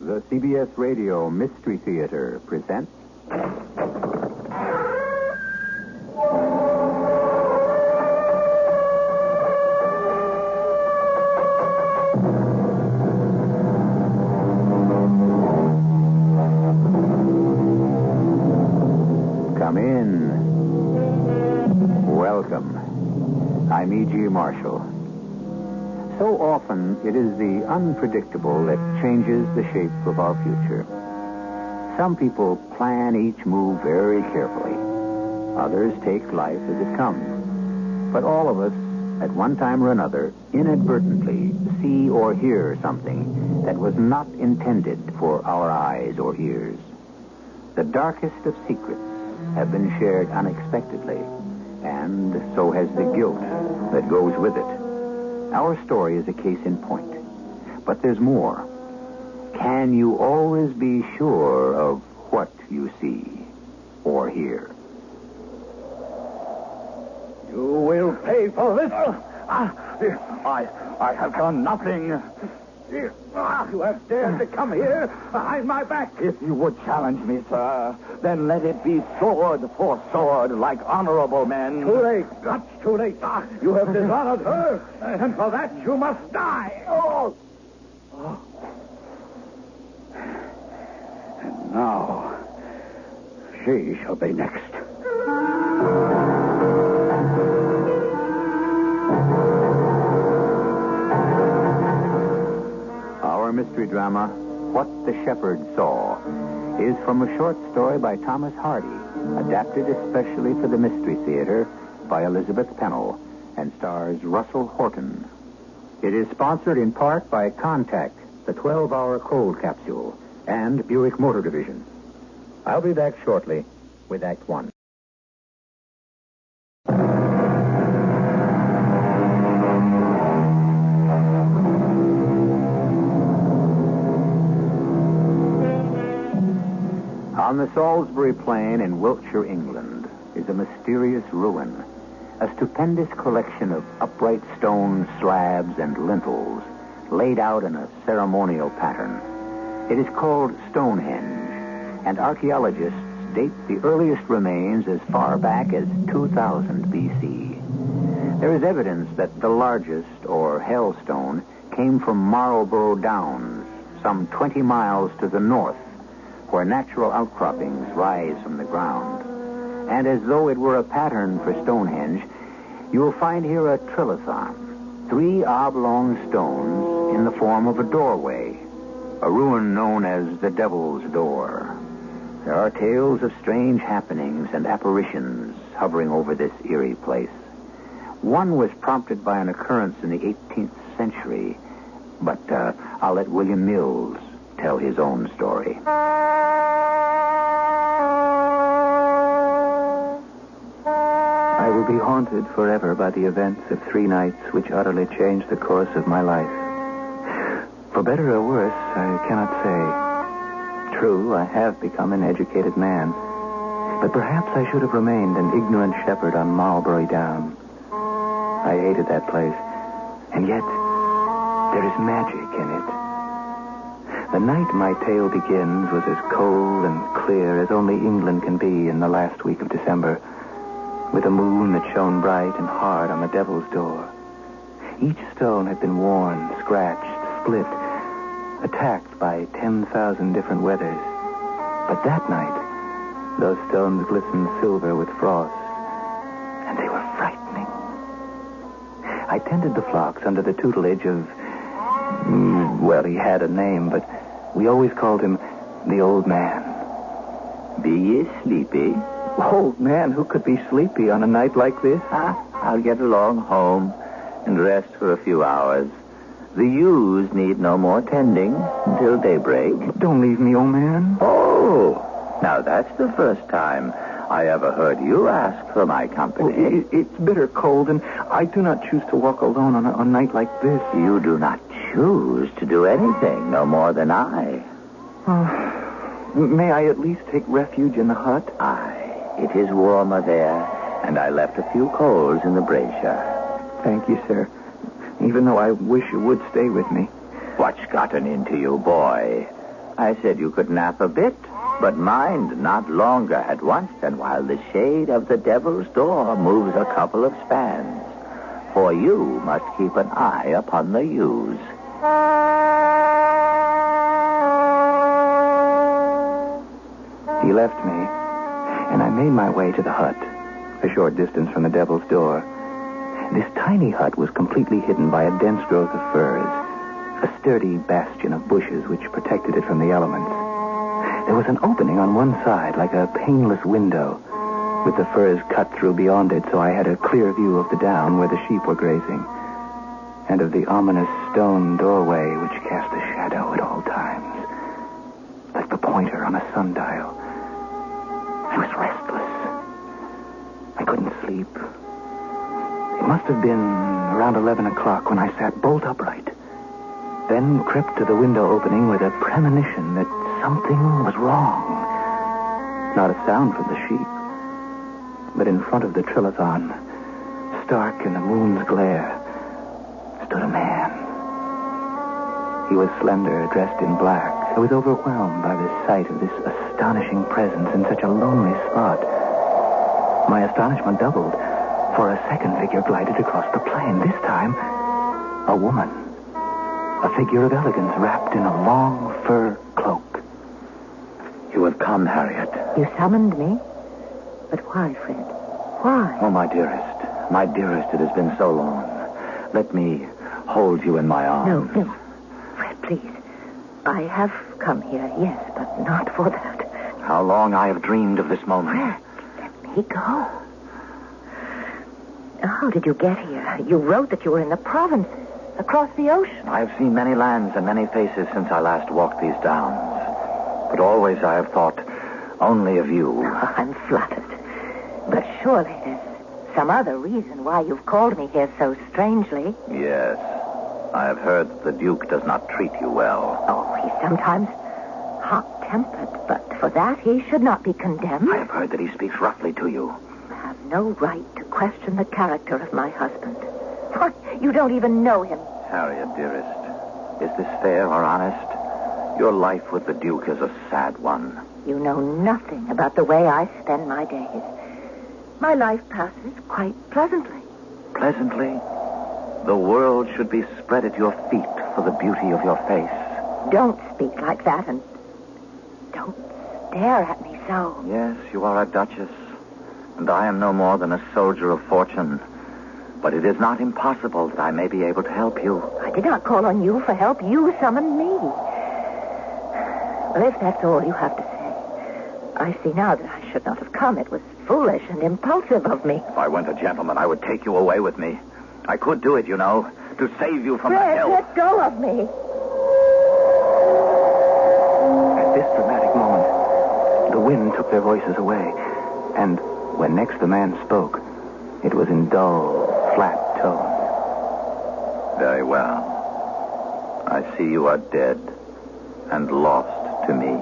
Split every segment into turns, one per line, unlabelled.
The CBS Radio Mystery Theater presents... Come in. Welcome. I'm E.G. Marshall. So often, it is the unpredictable that changes the shape of our future. Some people plan each move very carefully. Others take life as it comes. But all of us, at one time or another, inadvertently see or hear something that was not intended for our eyes or ears. The darkest of secrets have been shared unexpectedly, and so has the guilt that goes with it. Our story is a case in point. But there's more. Can you always be sure of what you see or hear?
You will pay for this. I have done nothing. You have dared to come here behind my back. If you would challenge me, sir, then let it be sword for sword, like honorable men. Too late. Much too late. You have dishonored her, and for that you must die. And now, she shall be next.
Our mystery drama, What the Shepherd Saw, is from a short story by Thomas Hardy, adapted especially for the Mystery Theater by Elizabeth Pennell, and stars Russell Horton. It is sponsored in part by Contact, the 12-hour cold capsule, and Buick Motor Division. I'll be back shortly with Act One. On the Salisbury Plain in Wiltshire, England, is a mysterious ruin, a stupendous collection of upright stone slabs and lintels laid out in a ceremonial pattern. It is called Stonehenge, and archaeologists date the earliest remains as far back as 2000 B.C. There is evidence that the largest, or Hellstone, came from Marlborough Downs, some 20 miles to the north, where natural outcroppings rise from the ground. And as though it were a pattern for Stonehenge, you will find here a trilithon, 3 oblong stones in the form of a doorway, a ruin known as the Devil's Door. There are tales of strange happenings and apparitions hovering over this eerie place. One was prompted by an occurrence in the 18th century, but I'll let William Mills tell his own story.
I will be haunted forever by the events of 3 nights which utterly changed the course of my life. For better or worse, I cannot say. True, I have become an educated man, but perhaps I should have remained an ignorant shepherd on Marlborough Down. I hated that place, and yet there is magic in it. The night my tale begins was as cold and clear as only England can be in the last week of December, with a moon that shone bright and hard on the Devil's Door. Each stone had been worn, scratched, split, attacked by 10,000 different weathers. But that night, those stones glistened silver with frost, and they were frightening. I tended the flocks under the tutelage of... well, he had a name, but we always called him the Old Man.
Be ye sleepy?
Old man, who could be sleepy on a night like this?
I'll get along home and rest for a few hours. The ewes need no more tending until daybreak.
Don't leave me, old man.
Oh, now that's the first time I ever heard you ask for my company.
It's bitter cold, and I do not choose to walk alone on a night like this.
You do not choose to do anything, no more than I.
May I at least take refuge in the hut?
Aye, it is warmer there, and I left a few coals in the brazier.
Thank you, sir. Even though I wish you would stay with me.
What's gotten into you, boy? I said you could nap a bit, but mind, not longer at once than while the shade of the devil's door moves a couple of spans. For you must keep an eye upon the ewes.
He left me, and I made my way to the hut, a short distance from the devil's door. This tiny hut was completely hidden by a dense growth of firs, a sturdy bastion of bushes which protected it from the elements. There was an opening on one side, like a paneless window, with the firs cut through beyond it, so I had a clear view of the down where the sheep were grazing, and of the ominous stone doorway which cast a shadow at all times, like the pointer on a sundial. I was restless. I couldn't sleep. It must have been around 11 o'clock when I sat bolt upright, then crept to the window opening with a premonition that something was wrong. Not a sound from the sheep, but in front of the trilithon, stark in the moon's glare, stood a man. He was slender, dressed in black. I was overwhelmed by the sight of this astonishing presence in such a lonely spot. My astonishment doubled, for a second figure glided across the plain. This time, a woman. A figure of elegance wrapped in a long fur cloak.
You have come, Harriet.
You summoned me? But why, Fred? Why?
Oh, my dearest, it has been so long. Let me hold you in my arms.
No. Fred, please. I have come here, yes, but not for that.
How long I have dreamed of this moment.
Fred, let me go. How did you get here? You wrote that you were in the provinces, across the ocean.
I have seen many lands and many faces since I last walked these downs. But always I have thought only of you.
Oh, I'm flattered. But surely there's some other reason why you've called me here so strangely.
Yes. I have heard that the Duke does not treat you well.
Oh, he's sometimes hot-tempered, but for that he should not be condemned.
I have heard that he speaks roughly to you.
I have no right to question the character of my husband. Why, you don't even know him.
Harriet, dearest, is this fair or honest? Your life with the Duke is a sad one.
You know nothing about the way I spend my days. My life passes quite pleasantly.
Pleasantly? The world should be spread at your feet for the beauty of your face.
Don't speak like that, and don't stare at me so.
Yes, you are a duchess, and I am no more than a soldier of fortune. But it is not impossible that I may be able to help you.
I did not call on you for help. You summoned me. Well, if that's all you have to say, I see now that I should not have come. It was foolish and impulsive of me.
If I weren't a gentleman, I would take you away with me. I could do it, you know, to save you from
Fred,
the hell.
let go of me.
At this dramatic moment, the wind took their voices away, and when next the man spoke, it was in dull, flat tones.
Very well. I see you are dead and lost to me.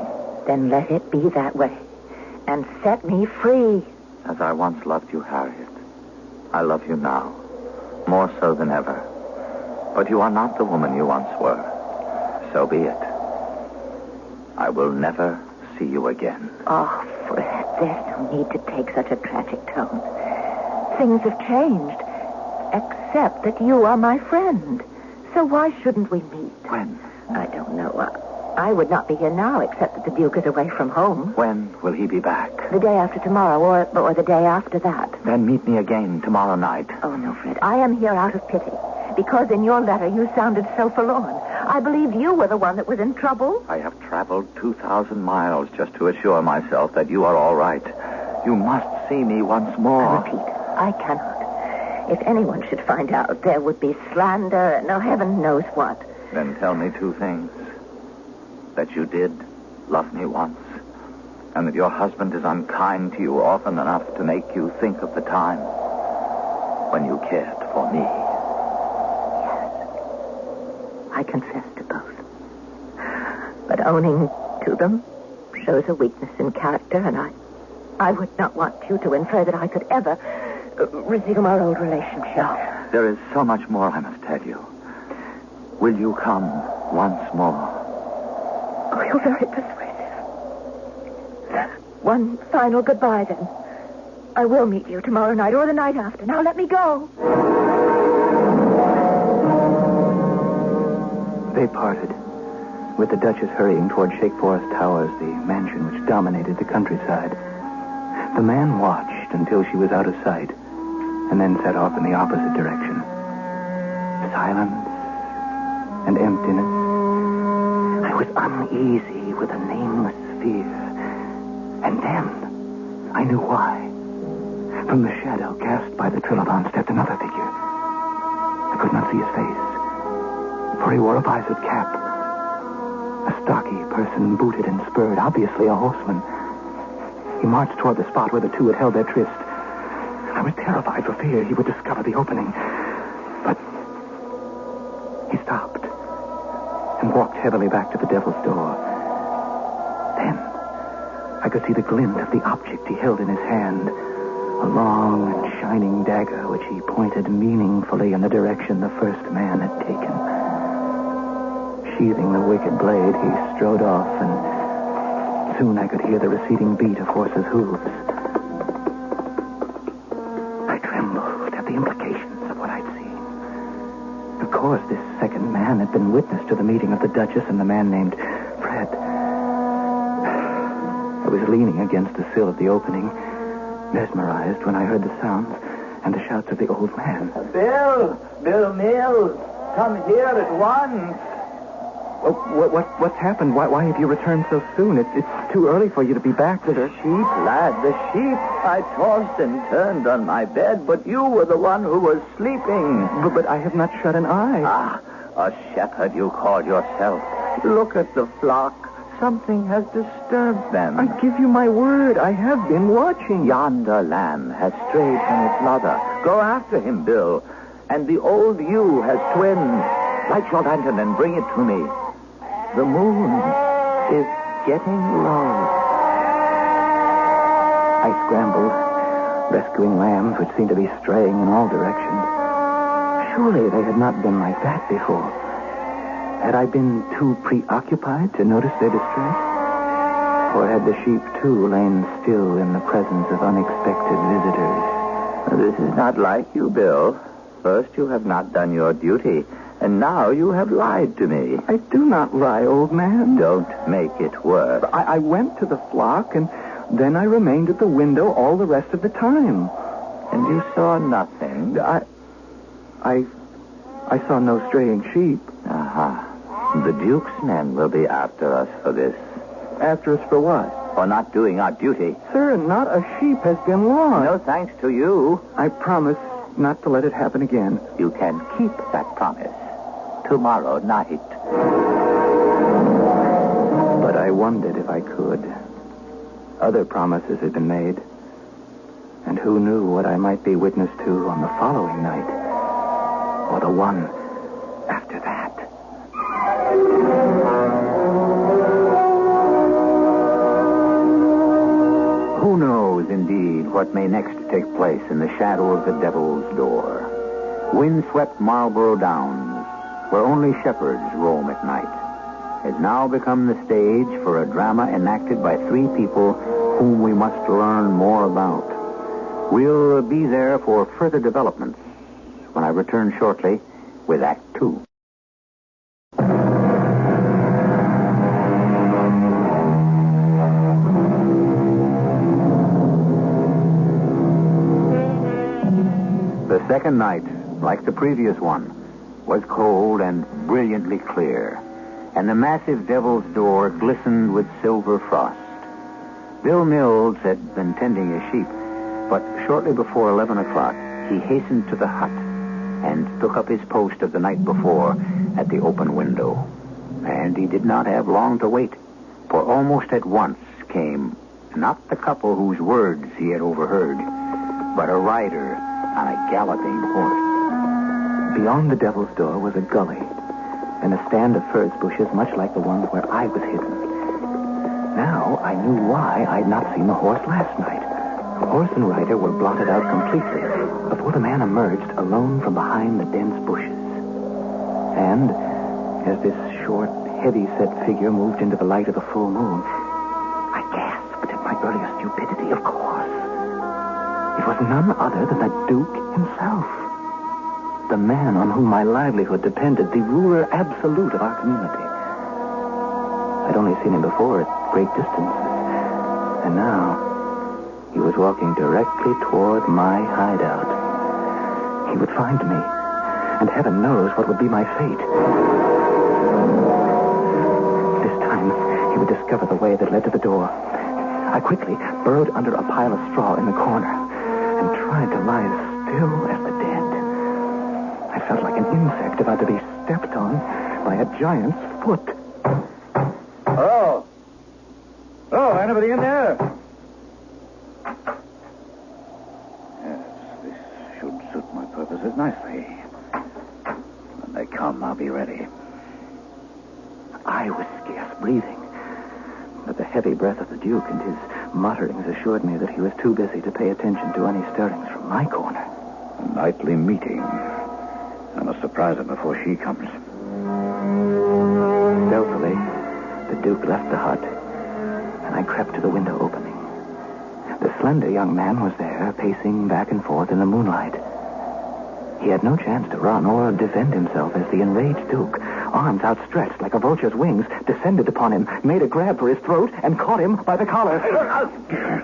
Then let it be that way, and set me free.
As I once loved you, Harriet, I love you now, more so than ever. But you are not the woman you once were. So be it. I will never see you again.
Oh, Fred, there's no need to take such a tragic tone. Things have changed, except that you are my friend. So why shouldn't we meet?
When?
I don't know. I would not be here now, except that the Duke is away from home.
When will he be back?
The day after tomorrow, or the day after that.
Then meet me again tomorrow night.
Oh, no, Fred. I am here out of pity. Because in your letter you sounded so forlorn. I believed you were the one that was in trouble.
I have traveled 2,000 miles just to assure myself that you are all right. You must see me once more.
I repeat, I cannot. If anyone should find out, there would be slander and heaven knows what.
Then tell me two things. That you did love me once, and that your husband is unkind to you often enough to make you think of the time when you cared for me.
Yes, I confess to both. But owning to them shows a weakness in character, and I would not want you to infer that I could ever resume our old relationship.
No, there is so much more I must tell you. Will you come once more?
Oh, you're very persuasive. One final goodbye, then. I will meet you tomorrow night or the night after. Now let me go.
They parted, with the Duchess hurrying toward Shake Forest Towers, the mansion which dominated the countryside. The man watched until she was out of sight, and then set off in the opposite direction. Silence and emptiness. I was uneasy with a nameless fear. And then I knew why. From the shadow cast by the Trilobon stepped another figure. I could not see his face, for he wore a visored cap. A stocky person, booted and spurred, obviously a horseman. He marched toward the spot where the two had held their tryst. I was terrified for fear he would discover the opening. But he stopped and walked heavily back to the Devil's Door. Then I could see the glint of the object he held in his hand, a long and shining dagger which he pointed meaningfully in the direction the first man had taken. Sheathing the wicked blade, he strode off, and soon I could hear the receding beat of horses' hooves. I trembled at the implications of what I'd seen. Of course, this second man had been witness to the meeting of the Duchess and the man named Fred. I was leaning against the sill of the opening, mesmerized when I heard the sounds and the shouts of the old man.
Bill Mills, come here at once.
What's happened? Why have you returned so soon? It's too early for you to be back, sir.
Sheep, lad, the sheep. I tossed and turned on my bed, but you were the one who was sleeping.
But I have not shut an eye.
Ah, a shepherd you call yourself. Look at the flock. Something has disturbed them.
I give you my word. I have been watching.
Yonder lamb has strayed from its mother. Go after him, Bill. And the old ewe has twins. Light your lantern and bring it to me. The moon is getting low.
I scrambled, rescuing lambs which seemed to be straying in all directions. Surely they had not been like that before. Had I been too preoccupied to notice their distress? Or had the sheep, too, lain still in the presence of unexpected visitors?
This is not like you, Bill. First, you have not done your duty, and now you have lied to me.
I do not lie, old man.
Don't make it worse.
I went to the flock, and then I remained at the window all the rest of the time.
And you saw nothing?
I saw no straying sheep.
Aha. The Duke's men will be after us for this.
After us for what?
For not doing our duty.
Sir, not a sheep has been lost.
No thanks to you.
I promise not to let it happen again.
You can keep that promise. Tomorrow night.
But I wondered if I could. Other promises had been made. And who knew what I might be witness to on the following night? Or the one after that.
Who knows, indeed, what may next take place in the shadow of the Devil's Door. Windswept Marlborough Downs, where only shepherds roam at night, has now become the stage for a drama enacted by three people whom we must learn more about. We'll be there for further developments when I return shortly with Act 2. The second night, like the previous one, was cold and brilliantly clear, and the massive Devil's Door glistened with silver frost. Bill Mills had been tending his sheep, but shortly before 11 o'clock, he hastened to the hut and took up his post of the night before at the open window. And he did not have long to wait, for almost at once came not the couple whose words he had overheard, but a rider on a galloping horse.
Beyond the Devil's Door was a gully and a stand of furze bushes much like the ones where I was hidden. Now I knew why I'd not seen the horse last night. The horse and rider were blotted out completely before the man emerged alone from behind the dense bushes. And as this short, heavy-set figure moved into the light of the full moon. I gasped at my earlier stupidity, of course. It was none other than the Duke himself. The man on whom my livelihood depended, the ruler absolute of our community. I'd only seen him before at great distances. And now, he was walking directly toward my hideout. He would find me, and heaven knows what would be my fate. This time, he would discover the way that led to the door. I quickly burrowed under a pile of straw in the corner and tried to lie as still as the dead. I felt like an insect about to be stepped on by a giant's foot.
Hello? Hello, anybody in there? Yes, this should suit my purposes nicely. When they come, I'll be ready.
I was scarce breathing, but the heavy breath of the Duke and his mutterings assured me that he was too busy to pay attention to any stirrings from my corner.
A nightly meeting. I must surprise her before she comes.
Stealthily, the Duke left the hut, and I crept to the window opening. The slender young man was there, pacing back and forth in the moonlight. He had no chance to run or defend himself as the enraged Duke, arms outstretched like a vulture's wings, descended upon him, made a grab for his throat, and caught him by the collar.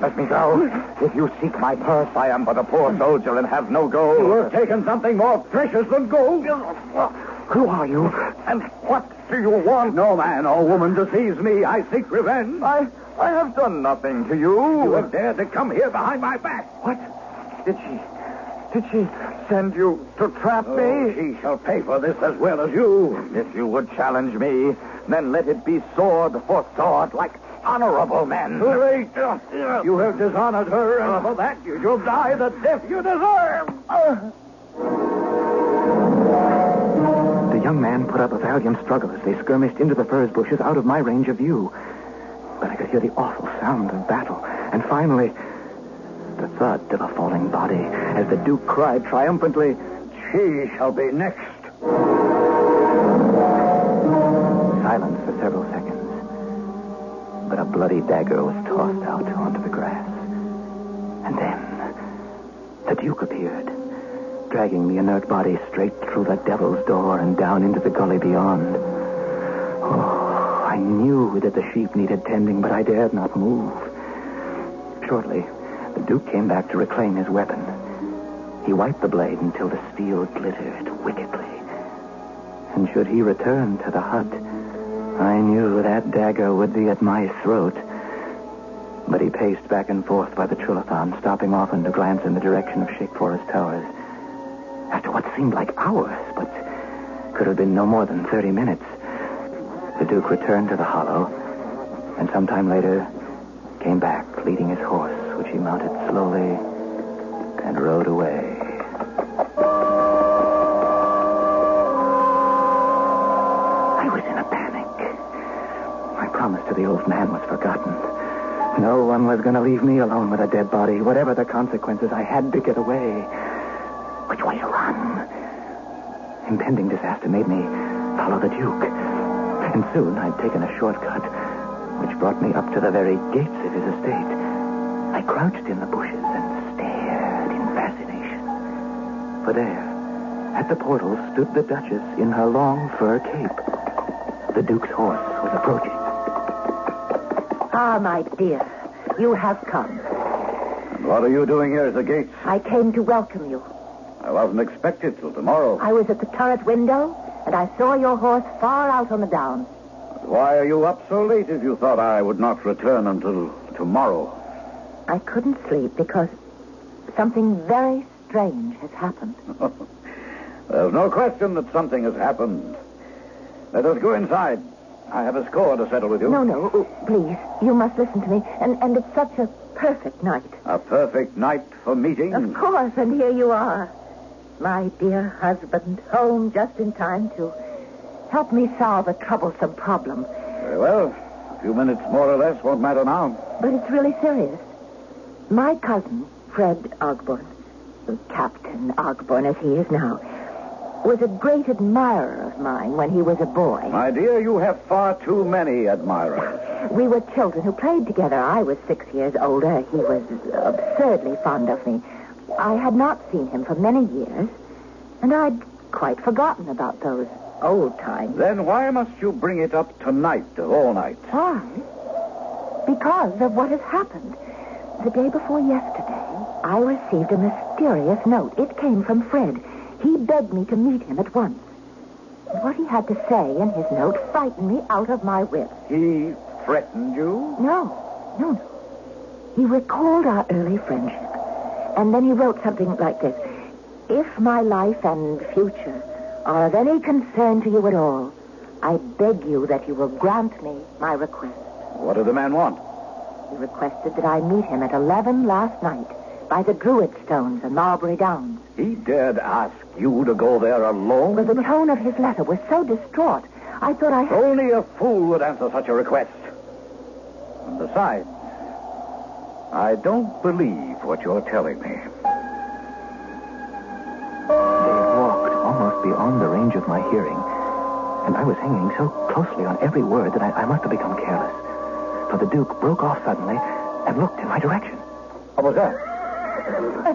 Let me go. If you seek my purse, I am but a poor soldier and have no gold. You have taken something more precious than gold.
Who are you?
And what do you want? No man or woman deceives me. I seek revenge. I have done nothing to you. You have dared to come here behind my back. What? Did she send you to trap me? She shall pay for this as well as you. If you would challenge me, then let it be sword for sword, like honorable men. Wait. You have dishonored her, and for that you shall die the death you deserve.
The young man put up a valiant struggle as they skirmished into the furze bushes out of my range of view. But I could hear the awful sound of battle, and finally, the thud of a falling body as the Duke cried triumphantly, "She shall be next." Silence for several seconds. But a bloody dagger was tossed out onto the grass. And then the Duke appeared, dragging the inert body straight through the devil's door and down into the gully beyond. Oh, I knew that the sheep needed tending, but I dared not move. Shortly, the Duke came back to reclaim his weapon. He wiped the blade until the steel glittered wickedly. And should he return to the hut, I knew that dagger would be at my throat. But he paced back and forth by the trilithon, stopping often to glance in the direction of Shake Forest Towers. After what seemed like hours, but could have been no more than 30 minutes, the Duke returned to the hollow, and sometime later came back, leading his horse, which he mounted slowly and rode away. I was in a panic. My promise to the old man was forgotten. No one was going to leave me alone with a dead body. Whatever the consequences, I had to get away. Which way to run? Impending disaster made me follow the Duke. And soon I'd taken a shortcut, which brought me up to the very gates of his estate. I crouched in the bushes and stared in fascination. For there, at the portal, stood the Duchess in her long fur cape. The Duke's horse was approaching.
Ah, my dear, you have come.
And what are you doing here at the gates?
I came to welcome you.
I wasn't expected till tomorrow.
I was at the turret window, and I saw your horse far out on the downs.
Why are you up so late if you thought I would not return until tomorrow?
I couldn't sleep because something very strange has happened.
There's no question that something has happened. Let us go inside. I have a score to settle with you.
No, please. You must listen to me. And it's such a perfect night.
A perfect night for meeting?
Of course, and here you are. My dear husband, home just in time to help me solve a troublesome problem.
Very well. A few minutes more or less won't matter now.
But it's really serious. My cousin, Fred Ogborn, Captain Ogborn as he is now, was a great admirer of mine when he was a boy.
My dear, you have far too many admirers.
We were children who played together. I was 6 years older. He was absurdly fond of me. I had not seen him for many years, and I'd quite forgotten about those old times.
Then why must you bring it up tonight, of all nights?
Why? Because of what has happened. The day before yesterday, I received a mysterious note. It came from Fred. He begged me to meet him at once. What he had to say in his note frightened me out of my wits.
He threatened you?
No. He recalled our early friendship. And then he wrote something like this. If my life and future are of any concern to you at all, I beg you that you will grant me my request.
What did the man want?
He requested that I meet him at 11 last night by the Druid Stones and Marbury Downs.
He dared ask you to go there alone?
Well, the tone of his letter was so distraught, I thought I had...
Only a fool would answer such a request. And besides, I don't believe what you're telling me.
They walked almost beyond the range of my hearing, and I was hanging so closely on every word that I must have become careless. For the Duke broke off suddenly and looked in my direction.
What was that?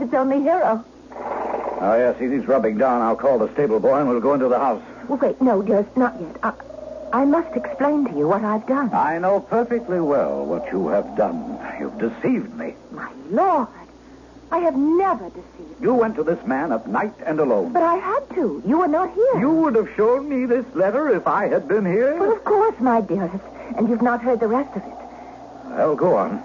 It's only Hero.
Oh, yes, he's rubbing down. I'll call the stable boy and we'll go into the house.
Well, wait, no, dearest, not yet. I must explain to you what I've done.
I know perfectly well what you have done. You've deceived me.
My Lord, I have never deceived you.
You went to this man at night and alone.
But I had to. You were not here.
You would have shown me this letter if I had been here?
Well, of course, my dearest. And you've not heard the rest of it.
Well, go on.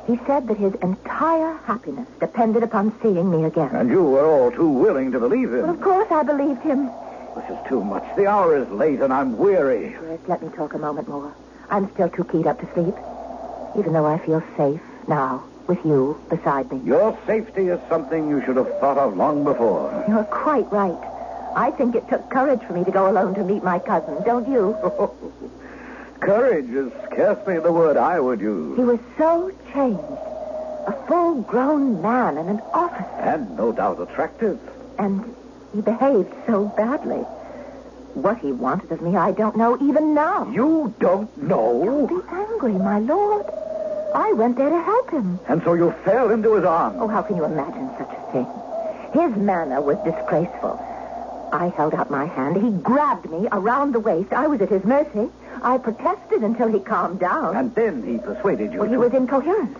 He said that his entire happiness depended upon seeing me again.
And you were all too willing to believe him.
Well, of course I believed him.
This is too much. The hour is late and I'm weary.
Dearest, let me talk a moment more. I'm still too keyed up to sleep, even though I feel safe now with you beside me.
Your safety is something you should have thought of long before.
You're quite right. I think it took courage for me to go alone to meet my cousin, don't you?
Courage is scarcely the word I would use.
He was so changed. A full-grown man and an officer.
And no doubt attractive.
And he behaved so badly. What he wanted of me, I don't know even now.
You don't know?
Don't be angry, my lord. I went there to help him.
And so you fell into his arms.
Oh, how can you imagine such a thing? His manner was disgraceful. I held out my hand. He grabbed me around the waist. I was at his mercy. I protested until he calmed down.
And then he persuaded you
Well, he was incoherent.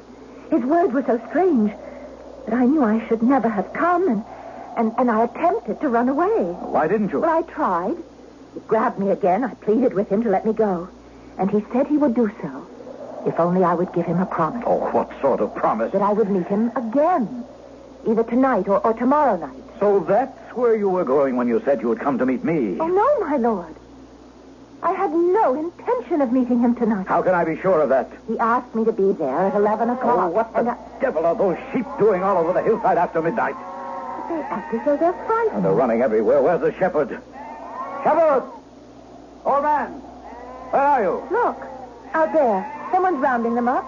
His words were so strange that I knew I should never have come, and I attempted to run away.
Why didn't you?
Well, I tried. He grabbed me again. I pleaded with him to let me go. And he said he would do so if only I would give him a promise.
Oh, what sort of promise?
That I would meet him again, either tonight or tomorrow night.
So that's where you were going when you said you would come to meet me.
Oh, no, my lord. I had no intention of meeting him tonight.
How can I be sure of that?
He asked me to be there at 11 o'clock.
Oh, what the devil are those sheep doing all over the hillside after midnight?
They act as though they're frightened.
And they're running everywhere. Where's the shepherd? Shepherd! Old man! Where are you?
Look, out there. Someone's rounding them up.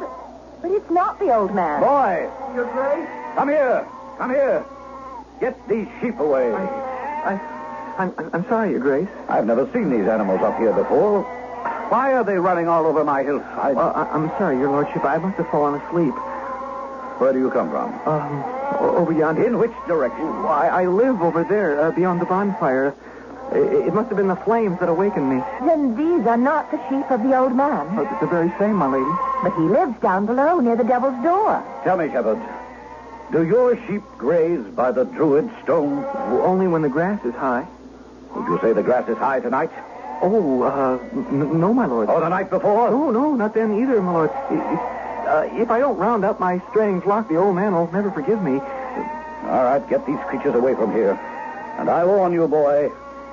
But it's not the old man.
Boy!
Your Grace?
Come here! Come here! Get these sheep away.
I'm sorry, Your Grace.
I've never seen these animals up here before. Why are they running all over my hillside?
Well, I'm sorry, Your Lordship. I must have fallen asleep.
Where do you come from?
Over yonder.
In which direction?
I live over there, beyond the bonfire. It must have been the flames that awakened me.
Then these are not the sheep of the old man.
Oh, it's the very same, my lady.
But he lives down below near the Devil's Door.
Tell me, shepherd, do your sheep graze by the Druid Stone?
Only when the grass is high.
Would you say the grass is high tonight?
Oh, no, my lord.
Or the night before?
No, not then either, my lord. If I don't round up my straying flock, the old man will never forgive me.
All right, get these creatures away from here. And I warn you, boy,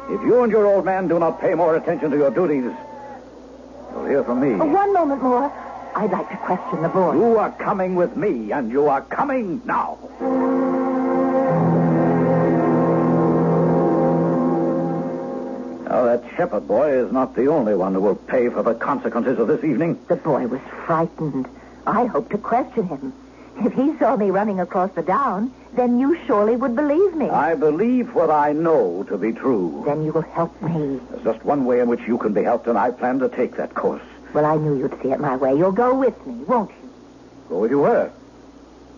if you and your old man do not pay more attention to your duties, you'll hear from me.
Oh, one moment more. I'd like to question the boy.
You are coming with me, and you are coming now. Now, that shepherd boy is not the only one who will pay for the consequences of this evening.
The boy was frightened. I hoped to question him. If he saw me running across the down, then you surely would believe me.
I believe what I know to be true.
Then you will help me.
There's just one way in which you can be helped, and I plan to take that course.
Well, I knew you'd see it my way. You'll go with me, won't you?
Go with you where?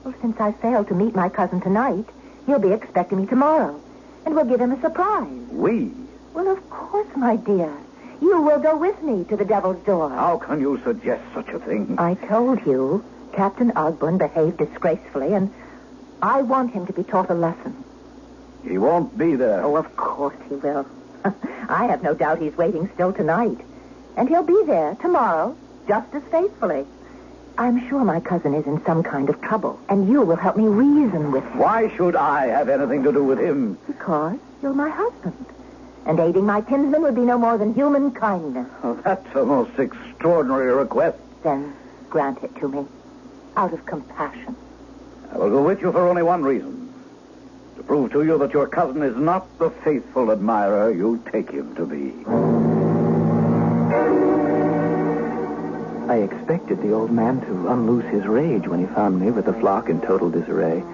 Well, since I failed to meet my cousin tonight, he'll be expecting me tomorrow. And we'll give him a surprise.
We?
Well, of course, my dear. You will go with me to the Devil's Door.
How can you suggest such a thing?
I told you Captain Ogburn behaved disgracefully, and I want him to be taught a lesson.
He won't be there.
Oh, of course he will. I have no doubt he's waiting still tonight. And he'll be there tomorrow, just as faithfully. I'm sure my cousin is in some kind of trouble, and you will help me reason with him.
Why should I have anything to do with him?
Because you're my husband. And aiding my kinsman would be no more than human kindness.
Oh, that's a most extraordinary request.
Then grant it to me, out of compassion.
I will go with you for only one reason. To prove to you that your cousin is not the faithful admirer you take him to be.
I expected the old man to unloose his rage when he found me with the flock in total disarray.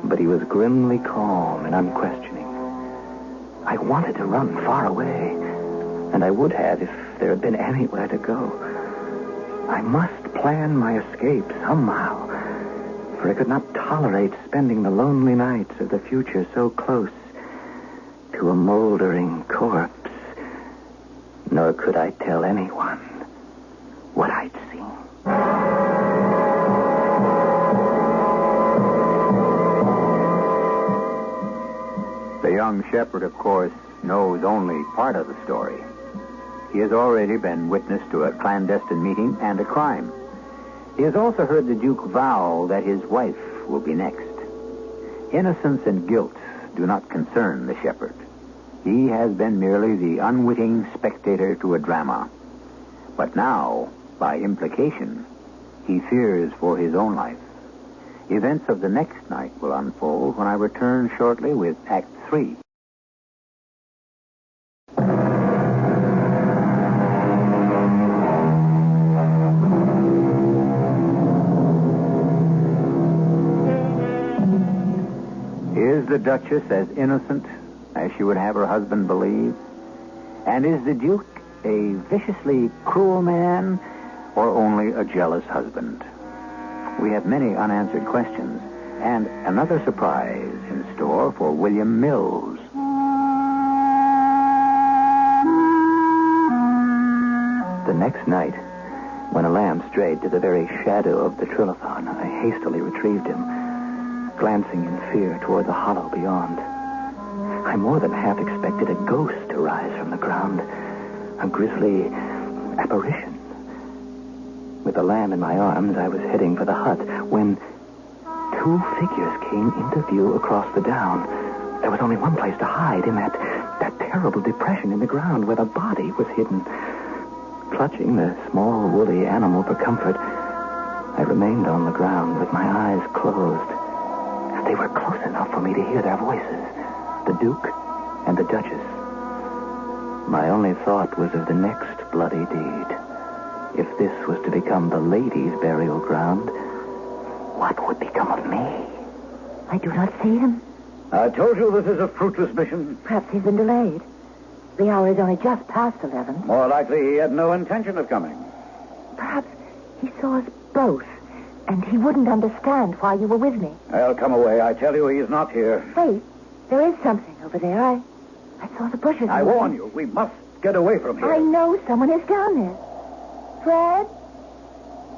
But he was grimly calm and unquestioning. I wanted to run far away, and I would have if there had been anywhere to go. I must plan my escape somehow, for I could not tolerate spending the lonely nights of the future so close to a moldering corpse. Nor could I tell anyone what I'd seen.
The young shepherd, of course, knows only part of the story. He has already been witness to a clandestine meeting and a crime. He has also heard the Duke vow that his wife will be next. Innocence and guilt do not concern the shepherd. He has been merely the unwitting spectator to a drama. But now, by implication, he fears for his own life. Events of the next night will unfold when I return shortly with Act 3. Is the Duchess as innocent as she would have her husband believe? And is the Duke a viciously cruel man or only a jealous husband? We have many unanswered questions and another surprise in store for William Mills.
The next night, when a lamb strayed to the very shadow of the trilithon, I hastily retrieved him, glancing in fear toward the hollow beyond. I more than half expected a ghost to rise from the ground, a grisly apparition. With the lamb in my arms, I was heading for the hut when two figures came into view across the down. There was only one place to hide, in that terrible depression in the ground where the body was hidden. Clutching the small, woolly animal for comfort, I remained on the ground with my eyes closed. They were close enough for me to hear their voices, the Duke and the Duchess. My only thought was of the next bloody deed. If this was to become the lady's burial ground, what would become of me?
I do not see him.
I told you this is a fruitless mission.
Perhaps he's been delayed. The hour is only just past 11.
More likely he had no intention of coming.
Perhaps he saw us both, and he wouldn't understand why you were with me.
I'll come away. I tell you, he is not here.
Wait, there is something over there. I saw the bushes.
I warn you, we must get away from here.
I know someone is down there. Fred?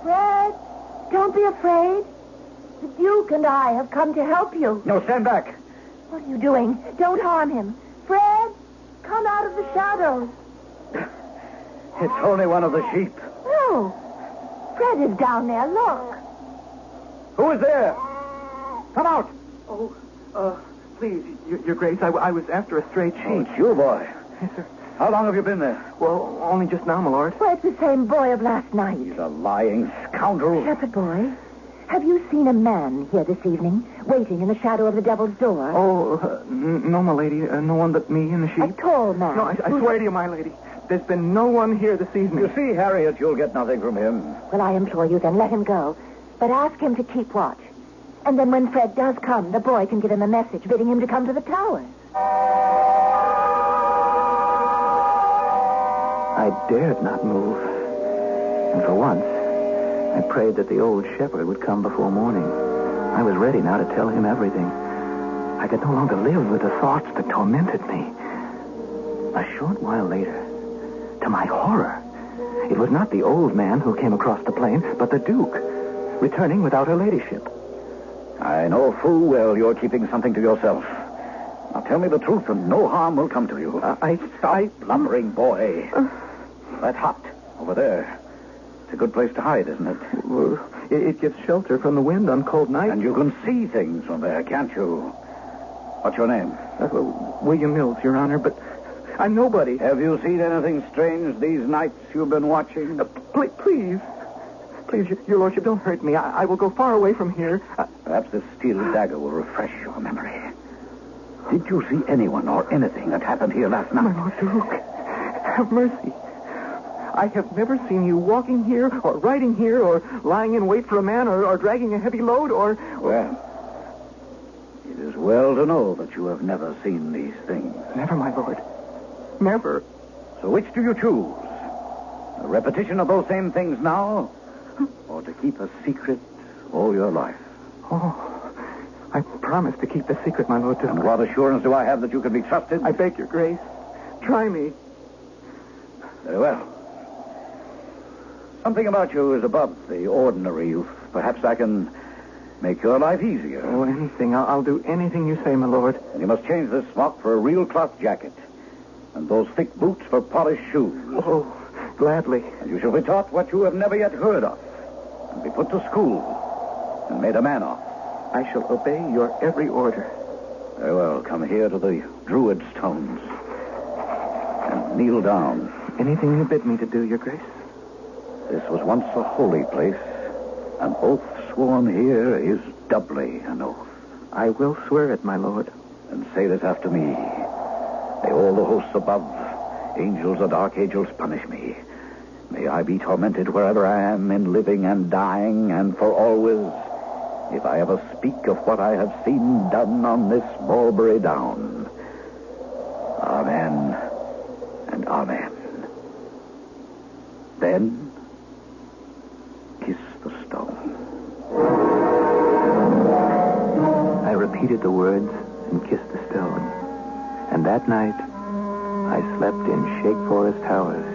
Fred? Don't be afraid. The Duke and I have come to help you.
No, stand back.
What are you doing? Don't harm him. Fred, come out of the shadows.
It's only one of the sheep.
No. Fred is down there. Look.
Who is there? Come out.
Oh, please, Your Grace, I was after a stray sheep.
Oh, it's you, boy.
Yes, sir.
How long have you been there?
Well, only just now, my lord.
Well, it's the same boy of last night.
He's a lying scoundrel.
Shepherd boy, have you seen a man here this evening, waiting in the shadow of the Devil's Door?
Oh, no, my lady. No one but me and the sheep.
A tall man.
No, I swear to you, my lady, there's been no one here this evening.
You see, Harriet, you'll get nothing from him.
Well, I implore you then, let him go. But ask him to keep watch. And then when Fred does come, the boy can give him a message bidding him to come to the towers.
I dared not move. And for once, I prayed that the old shepherd would come before morning. I was ready now to tell him everything. I could no longer live with the thoughts that tormented me. A short while later, to my horror, it was not the old man who came across the plain, but the Duke, returning without her ladyship.
I know full well you're keeping something to yourself. Now tell me the truth and no harm will come to you. Stop blubbering, boy. That hut over there. It's a good place to hide, isn't it?
Well, it gives shelter from the wind on cold nights.
And you can see things from there, can't you? What's your name?
William Mills, Your Honor, but I'm nobody.
Have you seen anything strange these nights you've been watching?
Please, Your Lordship, don't hurt me. I will go far away from here.
Perhaps this steel dagger will refresh your memory. Did you see anyone or anything that happened here last night?
My Lord Duke, have mercy. I have never seen you walking here or riding here or lying in wait for a man or dragging a heavy load or...
Well, it is well to know that you have never seen these things.
Never, my lord. Never.
So which do you choose? A repetition of those same things now? Or to keep a secret all your life?
Oh, I promise to keep the secret, my Lord Duke.
And what assurance do I have that you can be trusted?
I beg your grace. Try me.
Very well. Something about you is above the ordinary youth. Perhaps I can make your life easier.
Oh, anything. I'll do anything you say, my lord.
And you must change this smock for a real cloth jacket. And those thick boots for polished shoes.
Oh, gladly.
And you shall be taught what you have never yet heard of. And be put to school. And made a man of.
I shall obey your every order.
Very well. Come here to the Druid stones. And kneel down.
Anything you bid me to do, your grace.
This was once a holy place. An oath sworn here is doubly an oath.
I will swear it, my lord.
And say this after me. May all the hosts above, angels and archangels, punish me. May I be tormented wherever I am in living and dying and for always, if I ever speak of what I have seen done on this mulberry down. Amen and amen. Then kiss the stone.
I repeated the words and kissed the stone. And that night, I slept in Shake Forest Towers.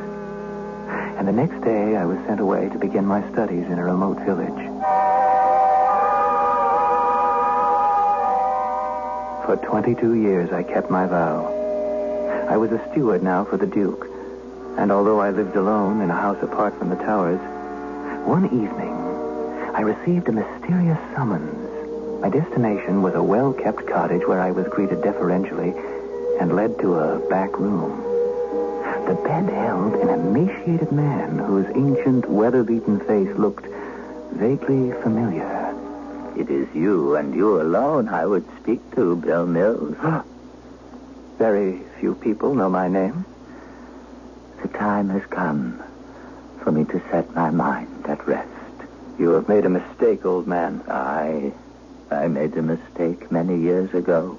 And the next day, I was sent away to begin my studies in a remote village. For 22 years, I kept my vow. I was a steward now for the Duke. And although I lived alone in a house apart from the towers, one evening, I received a mysterious summons. My destination was a well-kept cottage where I was greeted deferentially and led to a back room. The bed held an emaciated man whose ancient, weather-beaten face looked vaguely familiar.
It is you and you alone I would speak to, Bill Mills.
Very few people know my name.
The time has come for me to set my mind at rest.
You have made a mistake, old man.
I made a mistake many years ago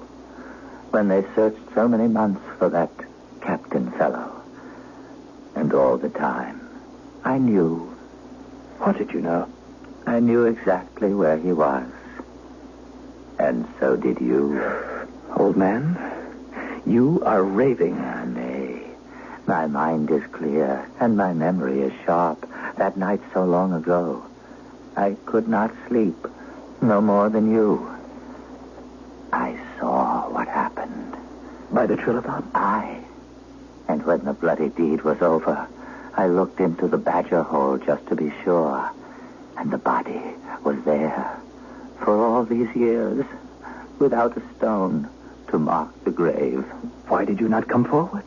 when they searched so many months for that captain fellow. And all the time, I knew.
What did you know?
I knew exactly where he was. And so did you.
Old man, you are raving.
Nay. My mind is clear, and my memory is sharp. That night so long ago, I could not sleep, no more than you. I saw what happened.
By the Trilobite?
Aye. And when the bloody deed was over, I looked into the badger hole just to be sure. And the body was there for all these years, without a stone to mark the grave.
Why did you not come forward?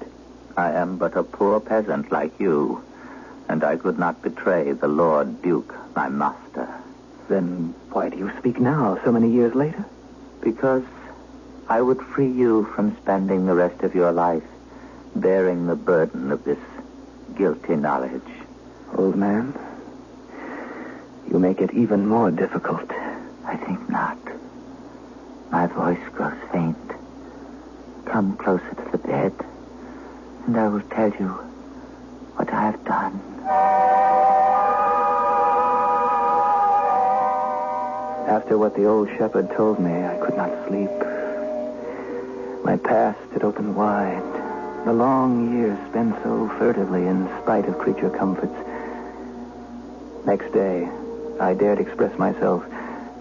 I am but a poor peasant like you, and I could not betray the Lord Duke, my master.
Then why do you speak now, so many years later?
Because I would free you from spending the rest of your life bearing the burden of this guilty knowledge.
Old man, You make it even more difficult.
I think not. My voice grows faint. Come closer to the bed, and I will tell you what I have done.
After what the old shepherd told me, I could not sleep. My past had opened wide. The long years spent so furtively in spite of creature comforts. Next day, I dared express myself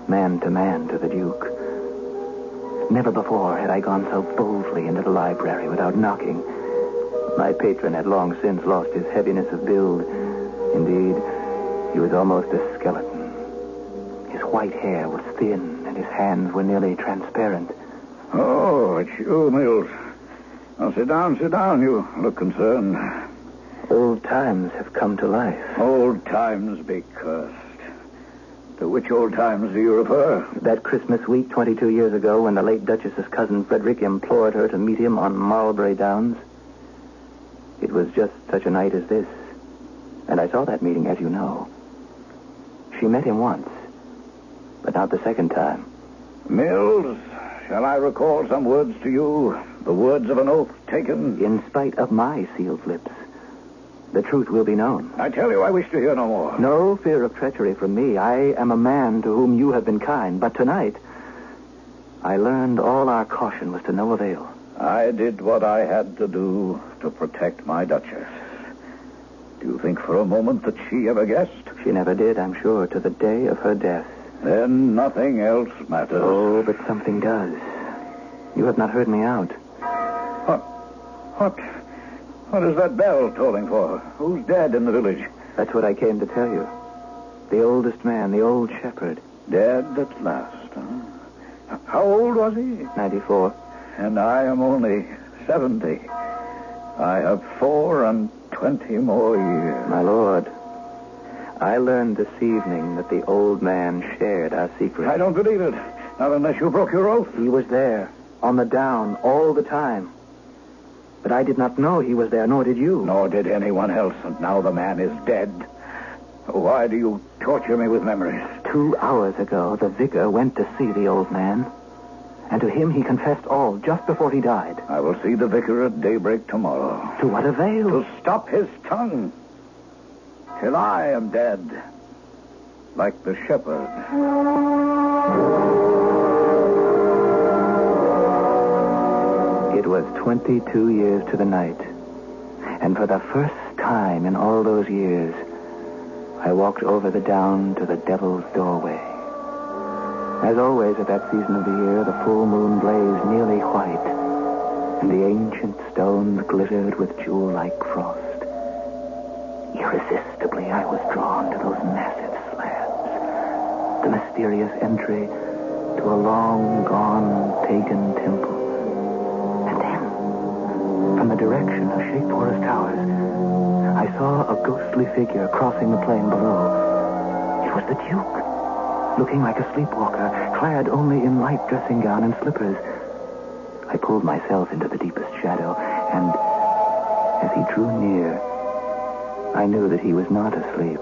man to the Duke. Never before had I gone so boldly into the library without knocking. My patron had long since lost his heaviness of build. Indeed, he was almost a skeleton. His white hair was thin, and his hands were nearly transparent.
Oh, it's you, Mills. Now, sit down. You look concerned.
Old times have come to life.
Old times be cursed. To which old times do you refer?
That Christmas week 22 years ago when the late Duchess's cousin Frederick implored her to meet him on Marlbury Downs. It was just such a night as this. And I saw that meeting, as you know. She met him once, but not the second time.
Mills, shall I recall some words to you? The words of an oath taken?
In spite of my sealed lips, the truth will be known.
I tell you, I wish to hear no more.
No fear of treachery from me. I am a man to whom you have been kind. But tonight, I learned all our caution was to no avail.
I did what I had to do to protect my Duchess. Do you think for a moment that she ever guessed?
She never did, I'm sure, to the day of her death.
Then nothing else matters.
Oh, but something does. You have not heard me out.
What is that bell tolling for? Who's dead in the village?
That's what I came to tell you. The oldest man, the old shepherd.
Dead at last, huh? How old was he?
94.
And I am only 70. I have 24 more years.
My lord, I learned this evening that the old man shared our secret.
I don't believe it. Not unless you broke your oath.
He was there, on the down, all the time. But I did not know he was there, nor did you.
Nor did anyone else, and now the man is dead. Why do you torture me with memories?
2 hours ago, the vicar went to see the old man. And to him he confessed all, just before he died.
I will see the vicar at daybreak tomorrow.
To what avail?
To stop his tongue. Till I am dead. Like the shepherd.
It was 22 years to the night. And for the first time in all those years, I walked over the down to the devil's doorway. As always at that season of the year, the full moon blazed nearly white, and the ancient stones glittered with jewel-like frost. Irresistibly, I was drawn to those massive slabs, the mysterious entry to a long-gone pagan temple. And then, from the direction of Shakeforest Towers, I saw a ghostly figure crossing the plain below. It was the Duke, looking like a sleepwalker, clad only in light dressing gown and slippers. I pulled myself into the deepest shadow, and as he drew near, I knew that he was not asleep.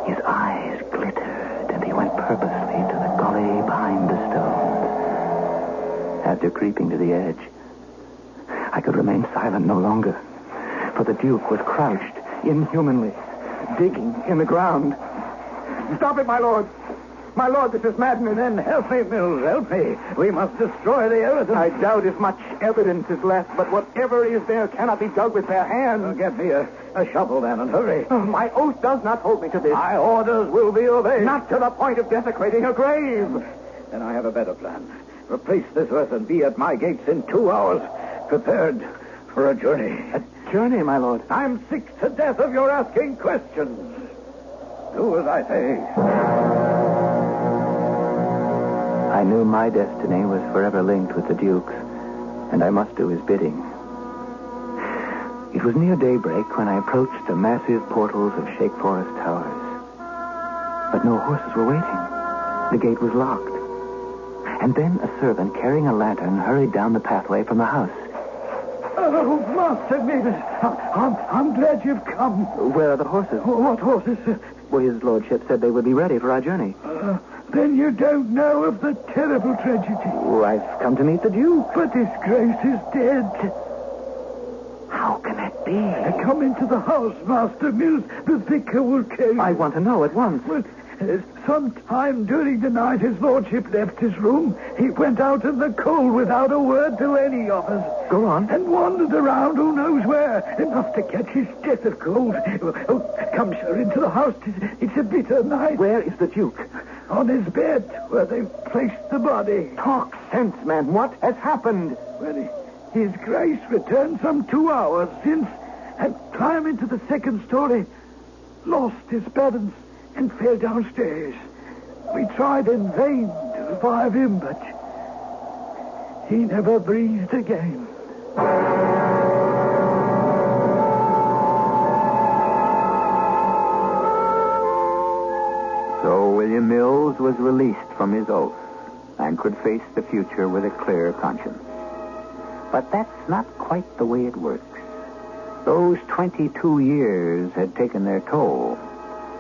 His eyes glittered, and he went purposely to the gully behind the stones. After creeping to the edge, I could remain silent no longer, for the Duke was crouched, inhumanly, digging in the ground.
Stop it, my lord. My lord, this is maddening. Then help me, Mills, help me. We must destroy the evidence.
I doubt if much evidence is left, but whatever is there cannot be dug with bare hands.
Get me a shovel, then, and hurry.
My oath does not hold me to this.
My orders will be obeyed.
Not to the point of desecrating a grave.
Then I have a better plan. Replace this earth and be at my gates in 2 hours, prepared for a journey.
A journey, my lord?
I'm sick to death of your asking questions. Do as I say.
I knew my destiny was forever linked with the Duke's, and I must do his bidding. It was near daybreak when I approached the massive portals of Shakeforest Towers. But no horses were waiting. The gate was locked. And then a servant carrying a lantern hurried down the pathway from the house.
Oh, Master Mavis, I'm glad you've come.
Where are the horses?
What horses?
Well, his lordship said they would be ready for our journey.
Then you don't know of the terrible tragedy.
Oh, I've come to meet the Duke.
But His Grace is dead.
How can that be?
Come into the house, Master Mills. The vicar will tell you.
I want to know at once.
Well, sometime during the night, his lordship left his room. He went out in the cold without a word to any of us.
Go on.
And wandered around who knows where, enough to catch his death of cold. Oh, come, sir, into the house. It's a bitter night.
Where is the Duke?
On his bed, where they placed the body.
Talk sense, man. What has happened?
Well, His Grace returned some 2 hours since and climbed into the second story, lost his balance, and fell downstairs. We tried in vain to revive him, but he never breathed again.
So William Mills was released from his oath and could face the future with a clear conscience. But that's not quite the way it works. Those 22 years had taken their toll,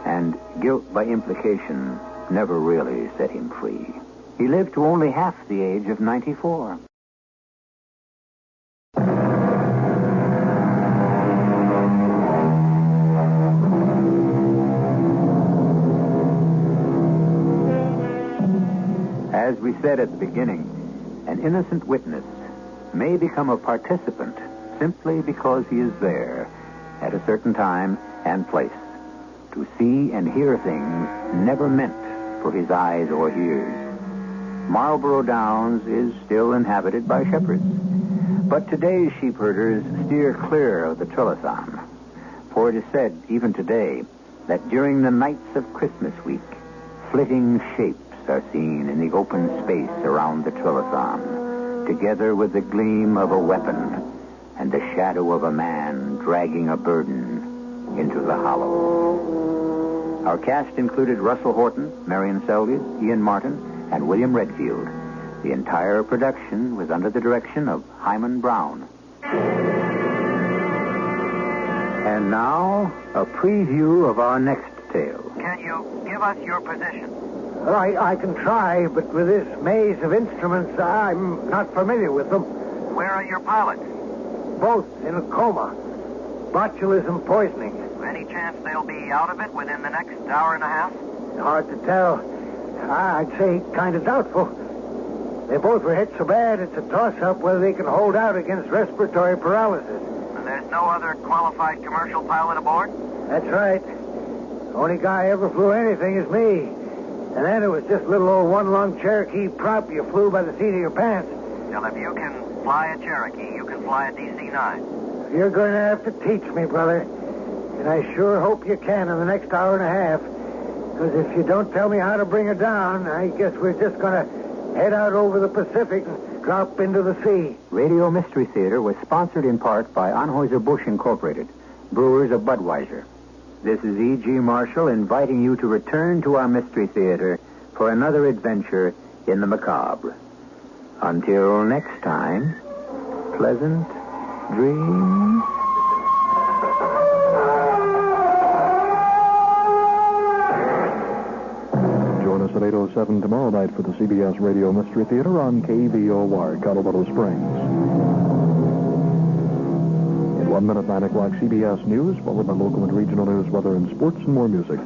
and guilt by implication never really set him free. He lived to only half the age of 94. As we said at the beginning, an innocent witness may become a participant simply because he is there at a certain time and place to see and hear things never meant for his eyes or ears. Marlborough Downs is still inhabited by shepherds, but today's sheep herders steer clear of the Trillathon, for it is said even today that during the nights of Christmas week, flitting shapes are seen in the open space around the Trillathon, together with the gleam of a weapon and the shadow of a man dragging a burden into the hollow. Our cast included Russell Horton, Marion Seldes, Ian Martin, and William Redfield. The entire production was under the direction of Hyman Brown. And now, a preview of our next tale.
Can you give us your position?
Well, I can try, but with this maze of instruments, I'm not familiar with them.
Where are your pilots?
Both in a coma. Botulism poisoning.
Any chance they'll be out of it within the next hour and a half?
Hard to tell. I'd say kind of doubtful. They both were hit so bad it's a toss-up whether they can hold out against respiratory paralysis.
And there's no other qualified commercial pilot aboard?
That's right. Only guy ever flew anything is me. And then it was just little old one-lung Cherokee prop you flew by the seat of your pants.
Well, if you can fly a Cherokee, you can fly a DC-9.
You're going to have to teach me, brother. And I sure hope you can in the next hour and a half. Because if you don't tell me how to bring her down, I guess we're just going to head out over the Pacific and drop into the sea.
Radio Mystery Theater was sponsored in part by Anheuser-Busch Incorporated, brewers of Budweiser. This is E.G. Marshall inviting you to return to our Mystery Theater for another adventure in the macabre. Until next time, pleasant dreams.
Join us at 8:07 tomorrow night for the CBS Radio Mystery Theater on KVOR, Colorado Springs. In 1 minute, 9 o'clock, CBS News, followed by local and regional news, weather, and sports, and more music.